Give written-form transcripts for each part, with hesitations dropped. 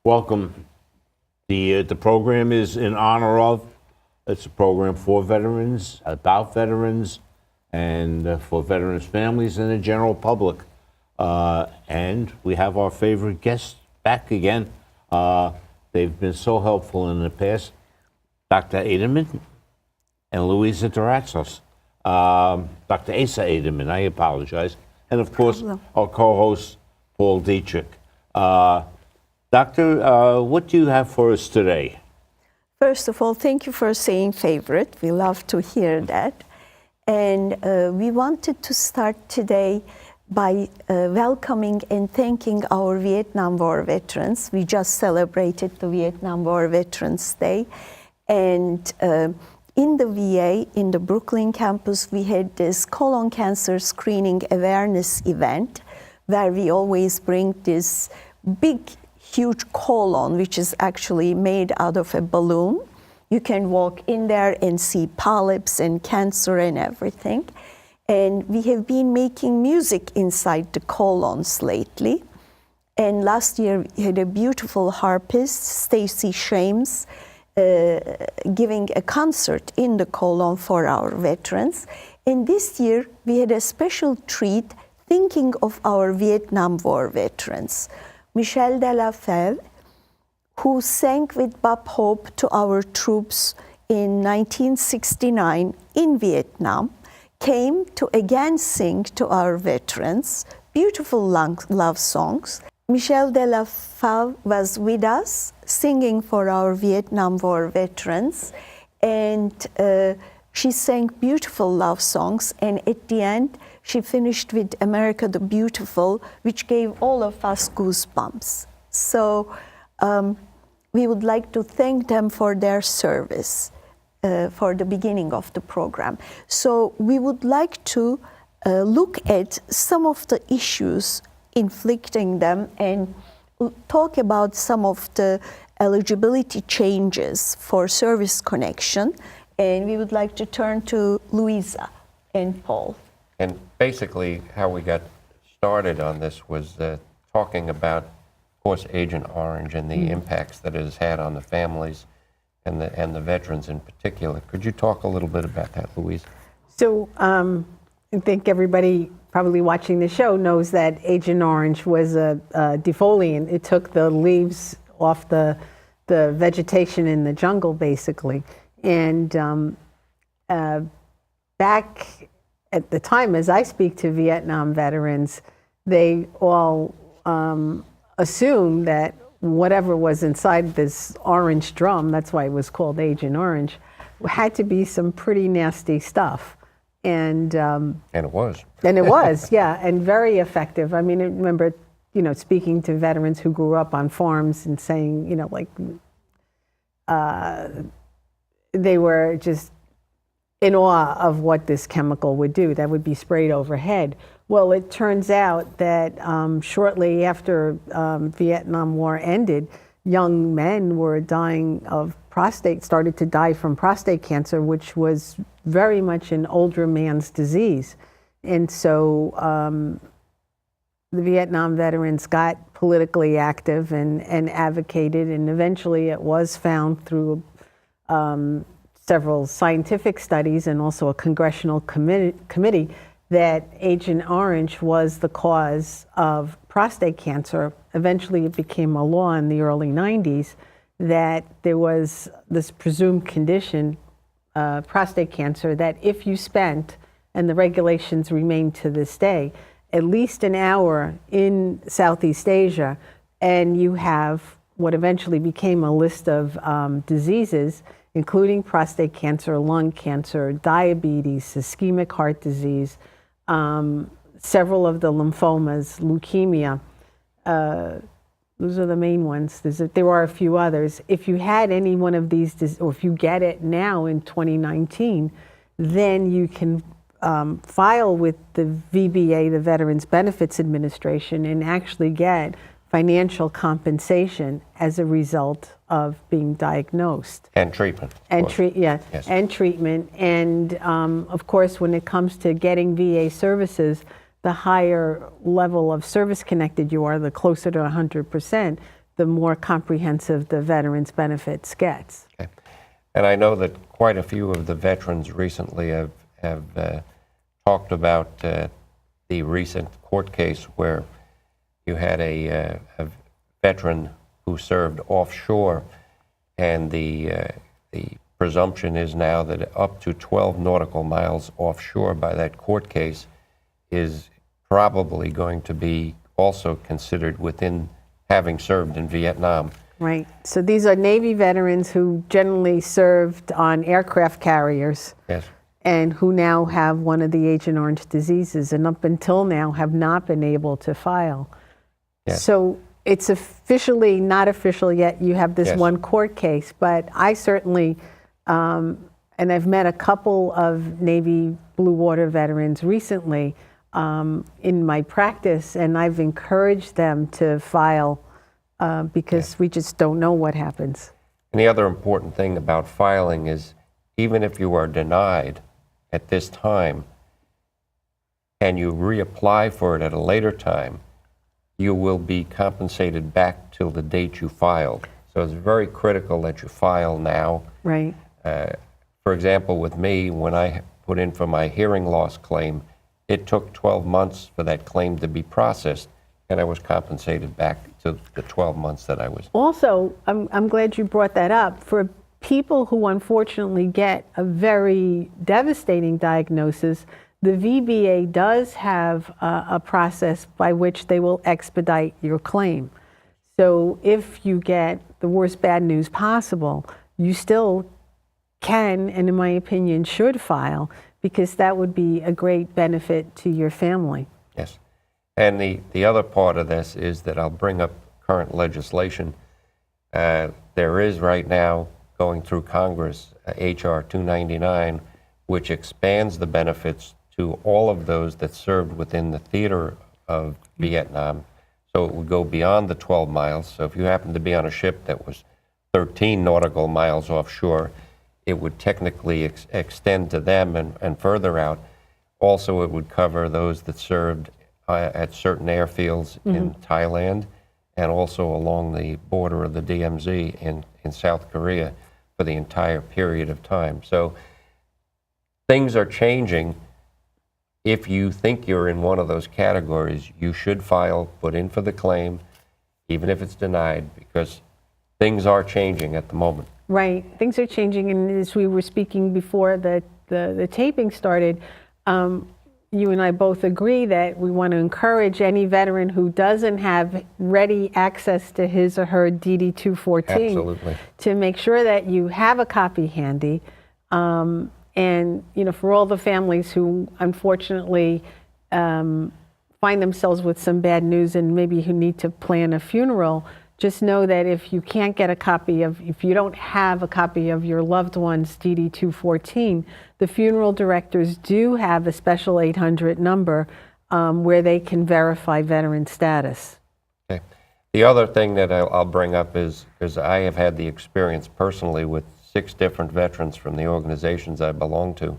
welcome. The program is in honor of. It's a program for veterans, about veterans, and for veterans' families and the general public. And we have our favorite guests back again. They've been so helpful in the past. Dr. Aytaman and Louisa Durazos. Dr. Ayswe Aytaman, I apologize. And of course, our co-host, Paul Dietrich. Doctor, what do you have for us today? First of all, thank you for saying favorite. We love to hear that. And we wanted to start today by welcoming and thanking our Vietnam War veterans. We just celebrated the Vietnam War Veterans Day. And in the VA, in the Brooklyn campus, we had this colon cancer screening awareness event where we always bring this big, huge colon, which is actually made out of a balloon. You can walk in there and see polyps and cancer and everything. And we have been making music inside the colons lately. And last year we had a beautiful harpist, Stacy Shames, giving a concert in the colon for our veterans. And this year we had a special treat thinking of our Vietnam War veterans. Michel de la Fève, who sang with Bob Hope to our troops in 1969 in Vietnam, came to again sing to our veterans beautiful love songs. Michel de la Fève was with us singing for our Vietnam War veterans, and she sang beautiful love songs, and at the end she finished with America the Beautiful, which gave all of us goosebumps. So we would like to thank them for their service for the beginning of the program. So we would like to look at some of the issues inflicting them and talk about some of the eligibility changes for service connection. And we would like to turn to Louisa and Paul. And basically how we got started on this was talking about, of course, Agent Orange and the impacts that it has had on the families and the veterans in particular. Could you talk a little bit about that, Louise? So I think everybody probably watching the show knows that Agent Orange was a defoliant. It took the leaves off the vegetation in the jungle, basically. And back at the time, as I speak to Vietnam veterans, they all assume that whatever was inside this orange drum, that's why it was called Agent Orange, had to be some pretty nasty stuff. And it was. And it was, yeah, and very effective. I mean, I remember, speaking to veterans who grew up on farms and saying, they were just in awe of what this chemical would do that would be sprayed overhead. Well, it turns out that shortly after Vietnam War ended, young men were dying of started to die from prostate cancer, which was very much an older man's disease. And so the Vietnam veterans got politically active and advocated, and eventually it was found through several scientific studies and also a congressional committee that Agent Orange was the cause of prostate cancer. Eventually it became a law in the early 90s that there was this presumed condition, prostate cancer, that if you spent, and the regulations remain to this day, at least an hour in Southeast Asia, and you have what eventually became a list of diseases, including prostate cancer, lung cancer, diabetes, ischemic heart disease, several of the lymphomas, leukemia. Those are the main ones. There are a few others. If you had any one of these, or if you get it now in 2019, then you can file with the VBA, the Veterans Benefits Administration, and actually get financial compensation as a result of being diagnosed. And treatment. And yes. And treatment. And of course, when it comes to getting VA services, the higher level of service connected you are, the closer to 100%, the more comprehensive the veterans benefits gets. Okay. And I know that quite a few of the veterans recently have talked about the recent court case where you had a veteran who served offshore, and the presumption is now that up to 12 nautical miles offshore by that court case is probably going to be also considered within having served in Vietnam. Right. So these are Navy veterans who generally served on aircraft carriers. Yes. And who now have one of the Agent Orange diseases, and up until now have not been able to file. Yes. So it's officially not official yet. You have this Yes. one court case, but I certainly, and I've met a couple of Navy Blue Water veterans recently in my practice, and I've encouraged them to file because we just don't know what happens. And the other important thing about filing is even if you are denied at this time and you reapply for it at a later time, you will be compensated back till the date you filed. So it's very critical that you file now. Right. For example, with me, when I put in for my hearing loss claim, it took 12 months for that claim to be processed, and I was compensated back to the 12 months that I was. Also, I'm glad you brought that up. For people who unfortunately get a very devastating diagnosis, the VBA does have a process by which they will expedite your claim. So if you get the worst bad news possible, you still can, and in my opinion, should file, because that would be a great benefit to your family. Yes. And the other part of this is that I'll bring up current legislation. There is right now going through Congress, H.R. 299, which expands the benefits to all of those that served within the theater of Vietnam. So it would go beyond the 12 miles. So if you happen to be on a ship that was 13 nautical miles offshore, it would technically extend to them and further out. Also, it would cover those that served at certain airfields in Thailand and also along the border of the DMZ in South Korea for the entire period of time. So things are changing. If you think you're in one of those categories, you should file, put in for the claim, even if it's denied, because things are changing at the moment. Right, things are changing, and as we were speaking before the taping started, you and I both agree that we want to encourage any veteran who doesn't have ready access to his or her DD-214 Absolutely. to make sure that you have a copy handy. And for all the families who unfortunately find themselves with some bad news and maybe who need to plan a funeral, just know that if you can't get a copy of, if you don't have a copy of your loved one's DD-214, the funeral directors do have a special 800 number where they can verify veteran status. Okay. The other thing that I'll bring up is I have had the experience personally with 6 different veterans from the organizations I belong to.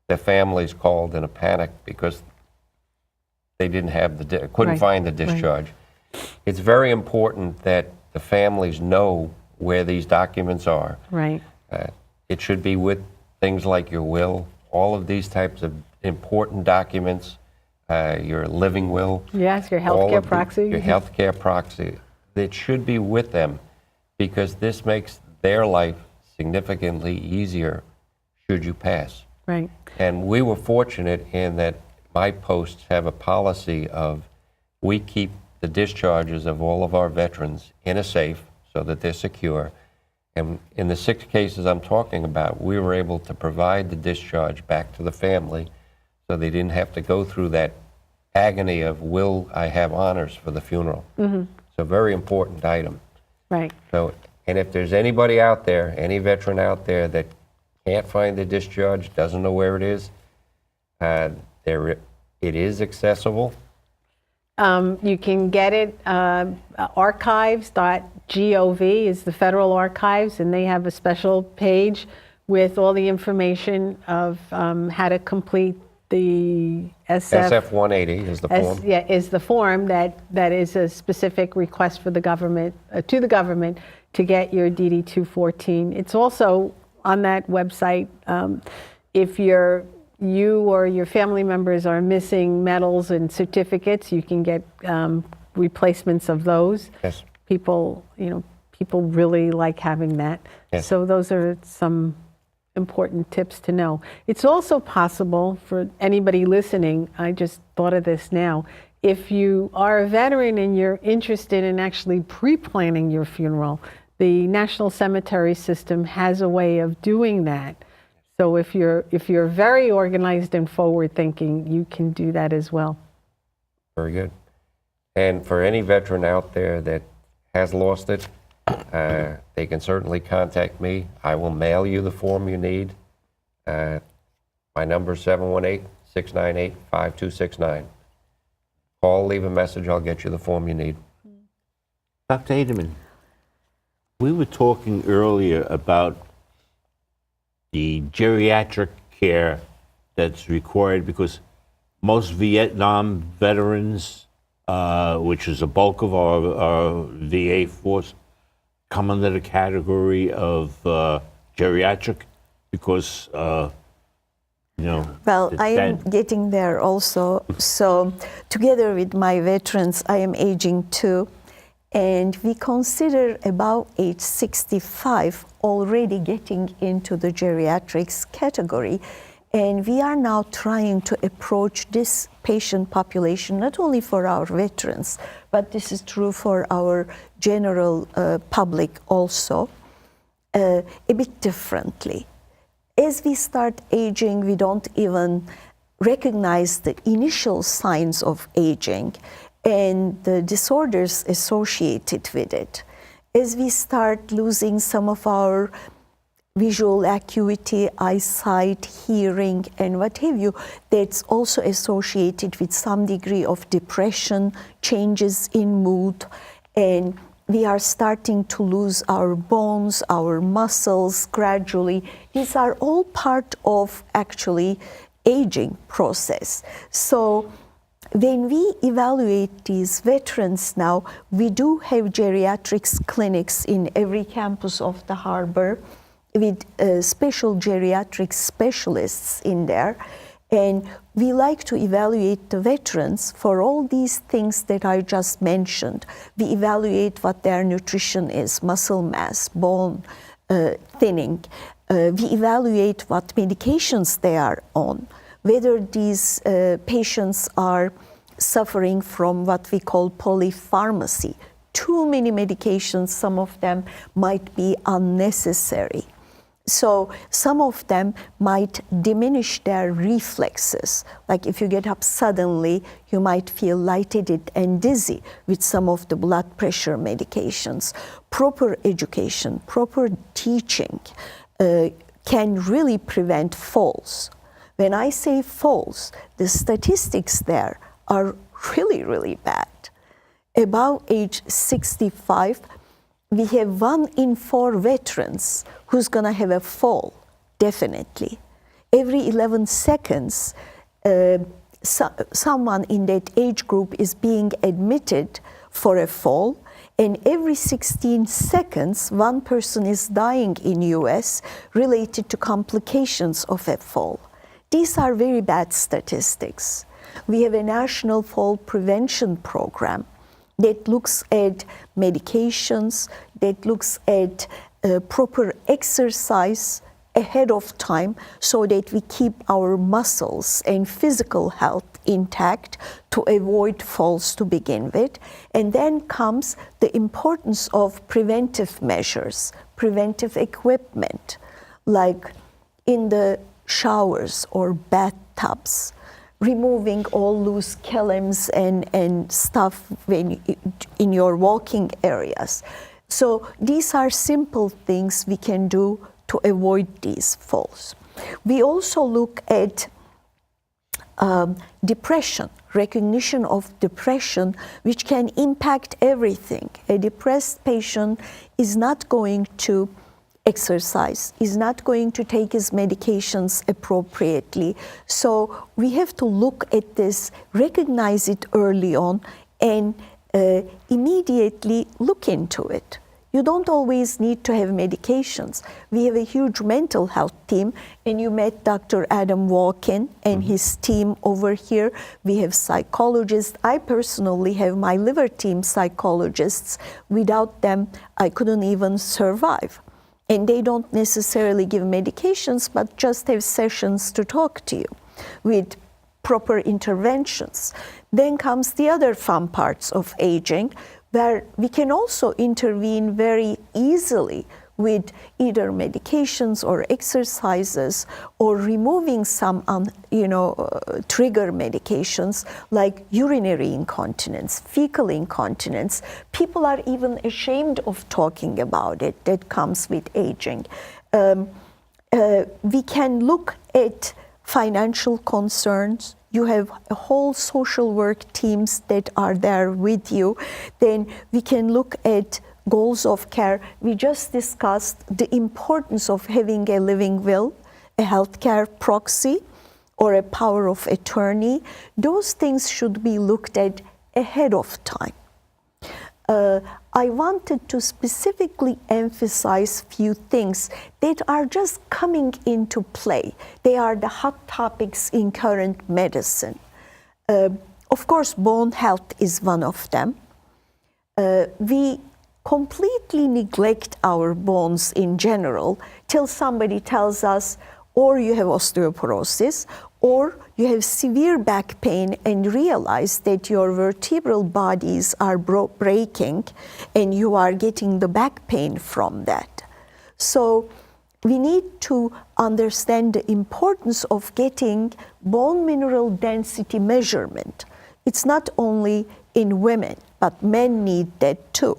Their families called in a panic because they didn't have couldn't find the discharge. It's very important that the families know where these documents are. Right. It should be with things like your will, all of these types of important documents, your living will. Yes, your healthcare proxy. Your healthcare proxy. It should be with them because this makes their life significantly easier should you pass. Right. And we were fortunate in that my posts have a policy of we keep the discharges of all of our veterans in a safe so that they're secure. And in the 6 cases I'm talking about, we were able to provide the discharge back to the family so they didn't have to go through that agony of will I have honors for the funeral. It's a very important item. Right. So, and if there's anybody out there, any veteran out there that can't find the discharge, doesn't know where it is, it is accessible. You can get it, archives.gov is the Federal Archives, and they have a special page with all the information of how to complete the SF 180 is the form. Yeah, is the form that is a specific request for the government, to the government, to get your DD 214. It's also on that website. If you or your family members are missing medals and certificates, you can get replacements of those. Yes. People really like having that. Yes. So those are some important tips to know. It's also possible for anybody listening, I just thought of this now, if you are a veteran and you're interested in actually pre-planning your funeral, the National Cemetery System has a way of doing that. So if you're very organized and forward-thinking, you can do that as well. Very good. And for any veteran out there that has lost it, they can certainly contact me. I will mail you the form you need. My number is 718-698-5269. Call, leave a message, I'll get you the form you need. Dr. Aytaman, we were talking earlier about the geriatric care that's required because most Vietnam veterans, which is the bulk of our VA force, come under the category of geriatric because, Well, I am getting there also. So together with my veterans, I am aging too. And we consider about age 65 already getting into the geriatrics category. And we are now trying to approach this patient population, not only for our veterans, but this is true for our general public also, a bit differently. As we start aging, we don't even recognize the initial signs of aging and the disorders associated with it. As we start losing some of our visual acuity, eyesight, hearing, and what have you, that's also associated with some degree of depression, changes in mood, and we are starting to lose our bones, our muscles gradually. These are all part of actually aging process. So when we evaluate these veterans now, we do have geriatrics clinics in every campus of the harbor with special geriatric specialists in there. And we like to evaluate the veterans for all these things that I just mentioned. We evaluate what their nutrition is, muscle mass, bone thinning. We evaluate what medications they are on, whether these patients are suffering from what we call polypharmacy. Too many medications, some of them might be unnecessary. So some of them might diminish their reflexes. Like if you get up suddenly, you might feel lightheaded and dizzy with some of the blood pressure medications. Proper education, proper teaching can really prevent falls. When I say falls, the statistics there are really, really bad. About age 65, we have 1 in 4 veterans who's going to have a fall, definitely. Every 11 seconds, someone in that age group is being admitted for a fall, and every 16 seconds, 1 person is dying in US related to complications of a fall. These are very bad statistics. We have a national fall prevention program that looks at medications, that looks at proper exercise ahead of time so that we keep our muscles and physical health intact to avoid falls to begin with. And then comes the importance of preventive measures, preventive equipment, like in the showers or bathtubs, removing all loose kilims and stuff in your walking areas. So these are simple things we can do to avoid these falls. We also look at depression, recognition of depression, which can impact everything. A depressed patient is not going to exercise, is not going to take his medications appropriately. So we have to look at this, recognize it early on, and immediately look into it. You don't always need to have medications. We have a huge mental health team, and you met Dr. Adam Walken and his team over here. We have psychologists. I personally have my liver team psychologists. Without them, I couldn't even survive. And they don't necessarily give medications, but just have sessions to talk to you with proper interventions. Then comes the other fun parts of aging, where we can also intervene very easily with either medications or exercises, or removing some trigger medications like urinary incontinence, fecal incontinence. People are even ashamed of talking about it. That comes with aging. We can look at financial concerns. You have a whole social work teams that are there with you. Then we can look at goals of care. We just discussed the importance of having a living will, a healthcare proxy, or a power of attorney. Those things should be looked at ahead of time. I wanted to specifically emphasize few things that are just coming into play. They are the hot topics in current medicine. Of course, bone health is one of them. We completely neglect our bones in general till somebody tells us, or you have osteoporosis, or you have severe back pain and realize that your vertebral bodies are breaking and you are getting the back pain from that. So we need to understand the importance of getting bone mineral density measurement. It's not only in women, but men need that too.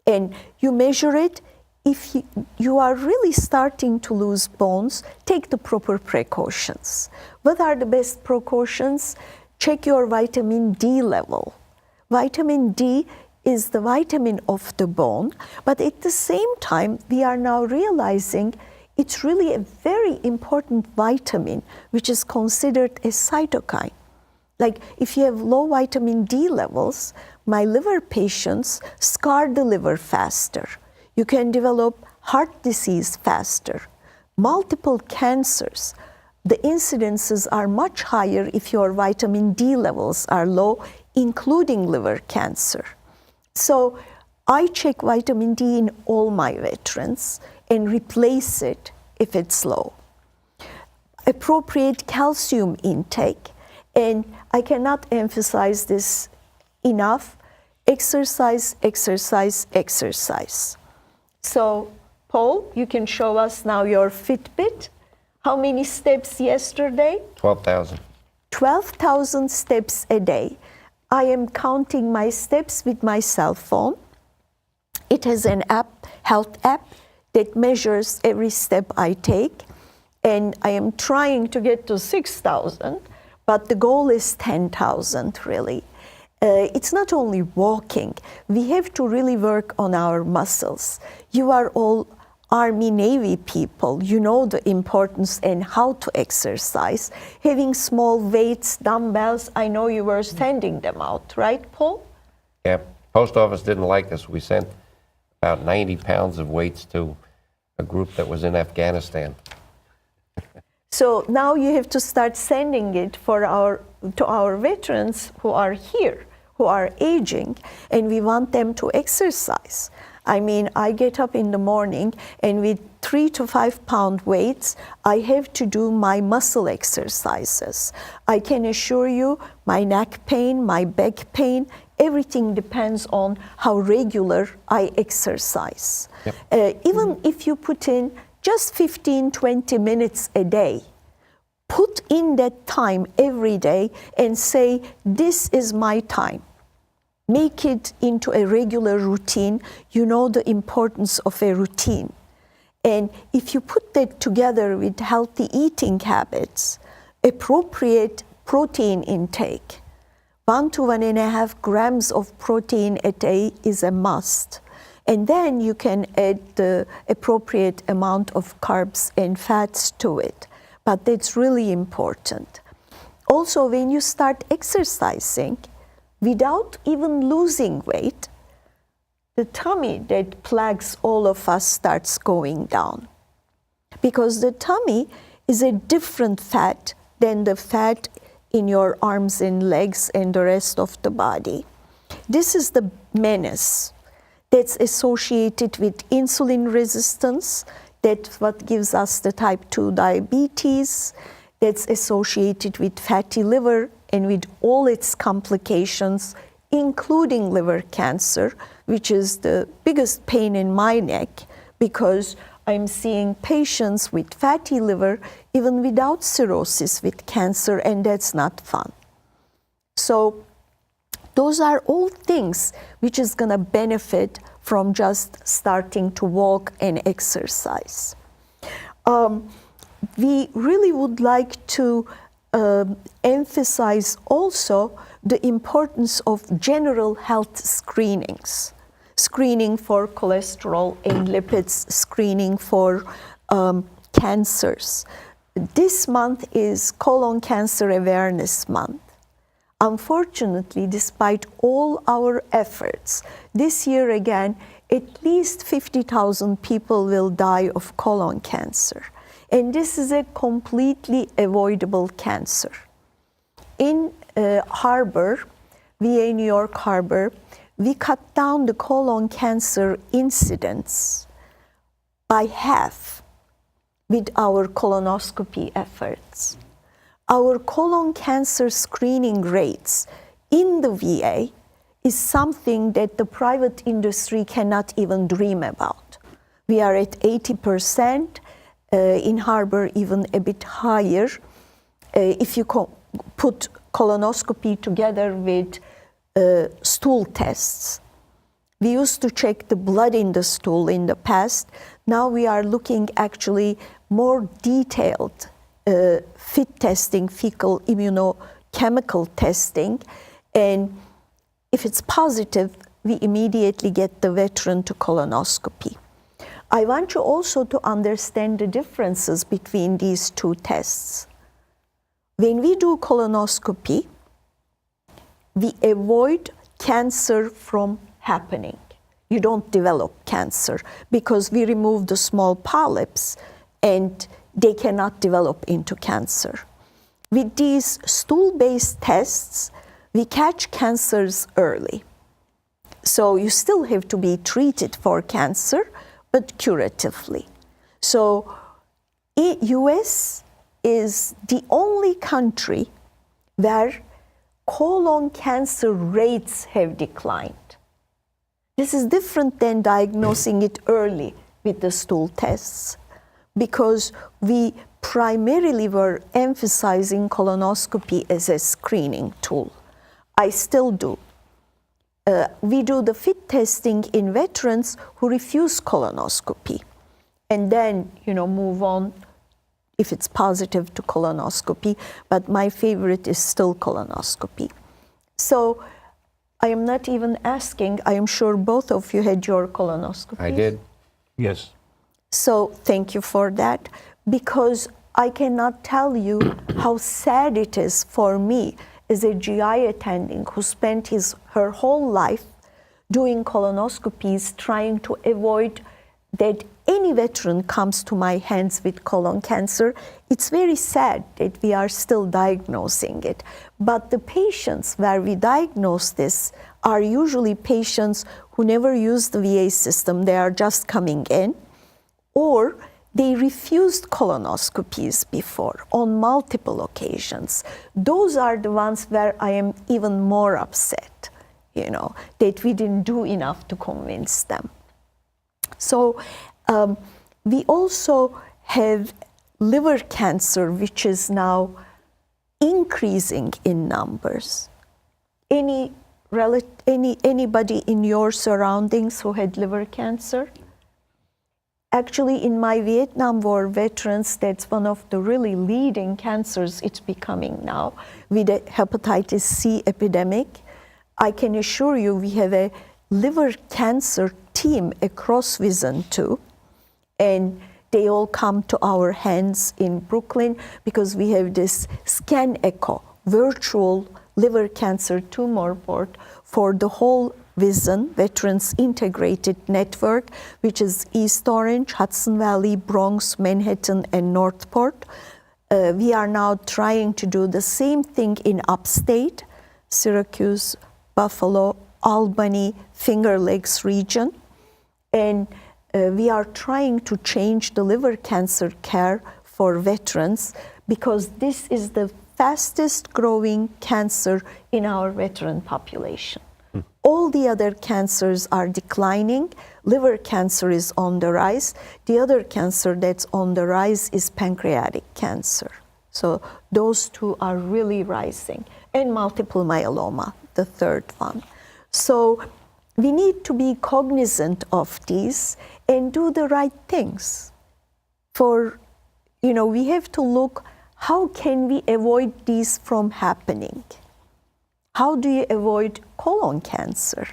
And you measure it. If you are really starting to lose bones, take the proper precautions. What are the best precautions? Check your vitamin D level. Vitamin D is the vitamin of the bone, but at the same time, we are now realizing it's really a very important vitamin, which is considered a cytokine. Like if you have low vitamin D levels, my liver patients scar the liver faster. You can develop heart disease faster, multiple cancers. The incidences are much higher if your vitamin D levels are low, including liver cancer. So I check vitamin D in all my veterans and replace it if it's low. Appropriate calcium intake, and I cannot emphasize this enough, exercise, exercise, exercise. So, Paul, you can show us now your Fitbit. How many steps yesterday? 12,000. 12,000 steps a day. I am counting my steps with my cell phone. It has an app, health app, that measures every step I take. And I am trying to get to 6,000, but the goal is 10,000 really. It's not only walking. We have to really work on our muscles. You are all Army, Navy people. You know the importance and how to exercise. Having small weights, dumbbells, I know you were sending them out, right, Paul? Yeah, post office didn't like us. We sent about 90 pounds of weights to a group that was in Afghanistan. So now you have to start sending it to our veterans who are here, who are aging, and we want them to exercise. I mean, I get up in the morning and with 3 to 5 pound weights, I have to do my muscle exercises. I can assure you my neck pain, my back pain, everything depends on how regular I exercise. Yep. Even if you put in just 15, 20 minutes a day, put in that time every day and say, this is my time. Make it into a regular routine. You know the importance of a routine. And if you put that together with healthy eating habits, appropriate protein intake, 1 to 1.5 grams of protein a day is a must. And then you can add the appropriate amount of carbs and fats to it. But that's really important. Also, when you start exercising, without even losing weight, the tummy that plagues all of us starts going down. Because the tummy is a different fat than the fat in your arms and legs and the rest of the body. This is the menace that's associated with insulin resistance. That's what gives us the type 2 diabetes. That's associated with fatty liver and with all its complications, including liver cancer, which is the biggest pain in my neck because I'm seeing patients with fatty liver even without cirrhosis with cancer, and that's not fun. So those are all things which is going to benefit from just starting to walk and exercise. We really would like to emphasize also the importance of general health screenings. Screening for cholesterol and lipids, screening for cancers. This month is Colon Cancer Awareness Month. Unfortunately, despite all our efforts, this year again, at least 50,000 people will die of colon cancer. And this is a completely avoidable cancer. In Harbor, VA New York Harbor, we cut down the colon cancer incidence by half with our colonoscopy efforts. Our colon cancer screening rates in the VA is something that the private industry cannot even dream about. We are at 80%, in Harbor even a bit higher. If you put colonoscopy together with stool tests. We used to check the blood in the stool in the past. Now we are looking actually more detailed FIT testing, fecal immunochemical testing. And if it's positive, we immediately get the veteran to colonoscopy. I want you also to understand the differences between these two tests. When we do colonoscopy, we avoid cancer from happening. You don't develop cancer because we remove the small polyps and they cannot develop into cancer. With these stool-based tests, we catch cancers early. So you still have to be treated for cancer, but curatively. So US is the only country where colon cancer rates have declined. This is different than diagnosing it early with the stool tests because we primarily were emphasizing colonoscopy as a screening tool. I still do. We do the FIT testing in veterans who refuse colonoscopy and then, move on if it's positive to colonoscopy, but my favorite is still colonoscopy. So I am not even asking, I am sure both of you had your colonoscopy. I did. Yes. So thank you for that, because I cannot tell you how sad it is for me as a GI attending who spent her whole life doing colonoscopies, trying to avoid that any veteran comes to my hands with colon cancer. It's very sad that we are still diagnosing it. But the patients where we diagnose this are usually patients who never used the VA system. They are just coming in, or they refused colonoscopies before on multiple occasions. Those are the ones where I am even more upset, that we didn't do enough to convince them. So we also have liver cancer, which is now increasing in numbers. Anybody in your surroundings who had liver cancer? Actually, in my Vietnam War veterans, that's one of the really leading cancers it's becoming now with the hepatitis C epidemic. I can assure you we have a liver cancer team across Vision 2, and they all come to our hands in Brooklyn because we have this Scan Echo, virtual liver cancer tumor board for the whole Vision, Veterans Integrated Network, which is East Orange, Hudson Valley, Bronx, Manhattan, and Northport. We are now trying to do the same thing in upstate, Syracuse, Buffalo, Albany, Finger Lakes region. And we are trying to change the liver cancer care for veterans because this is the fastest growing cancer in our veteran population. All the other cancers are declining. Liver cancer is on the rise. The other cancer that's on the rise is pancreatic cancer. So those two are really rising. And multiple myeloma, the third one. So we need to be cognizant of these and do the right things. We have to look, how can we avoid these from happening? How do you avoid colon cancer?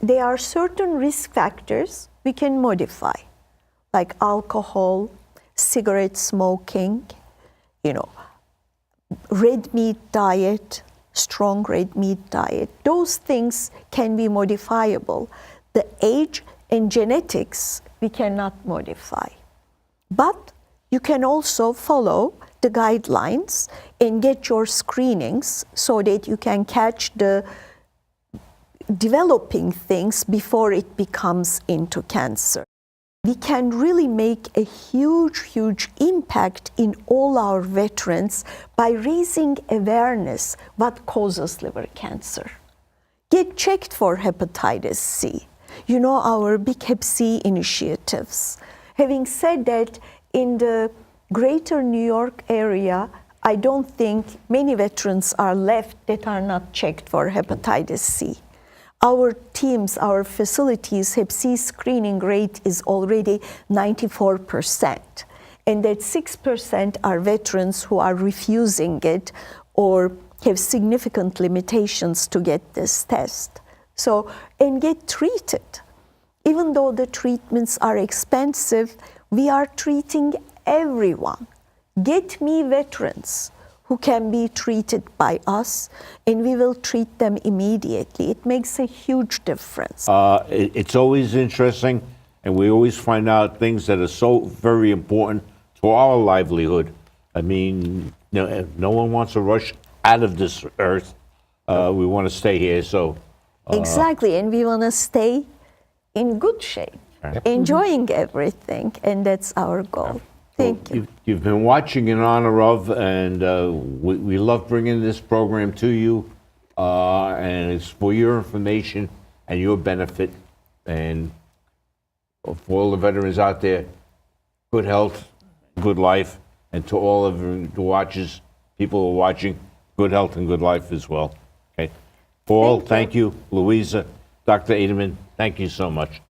There are certain risk factors we can modify, like alcohol, cigarette smoking, red meat diet, strong red meat diet. Those things can be modifiable. The age and genetics we cannot modify. But you can also follow the guidelines and get your screenings so that you can catch the developing things before it becomes into cancer. We can really make a huge, huge impact in all our veterans by raising awareness what causes liver cancer. Get checked for hepatitis C. Our Big Hep C initiatives. Having said that, in the greater New York area, I don't think many veterans are left that are not checked for hepatitis C. Our teams, our facilities, Hep C screening rate is already 94%. And that 6% are veterans who are refusing it or have significant limitations to get this test. And get treated. Even though the treatments are expensive, we are treating everyone. Get me veterans who can be treated by us, and we will treat them immediately. It makes a huge difference. It's always interesting, and we always find out things that are so very important to our livelihood. I mean, no one wants to rush out of this earth. We want to stay here, so. Exactly, and we want to stay in good shape, enjoying everything, and that's our goal. Thank you. You've been watching In Honor Of, and we love bringing this program to you, and it's for your information and your benefit, and for all the veterans out there, good health, good life, and to all of the watchers, people who are watching, good health and good life as well. Okay, Paul, thank you. Louisa, Dr. Aytaman, thank you so much.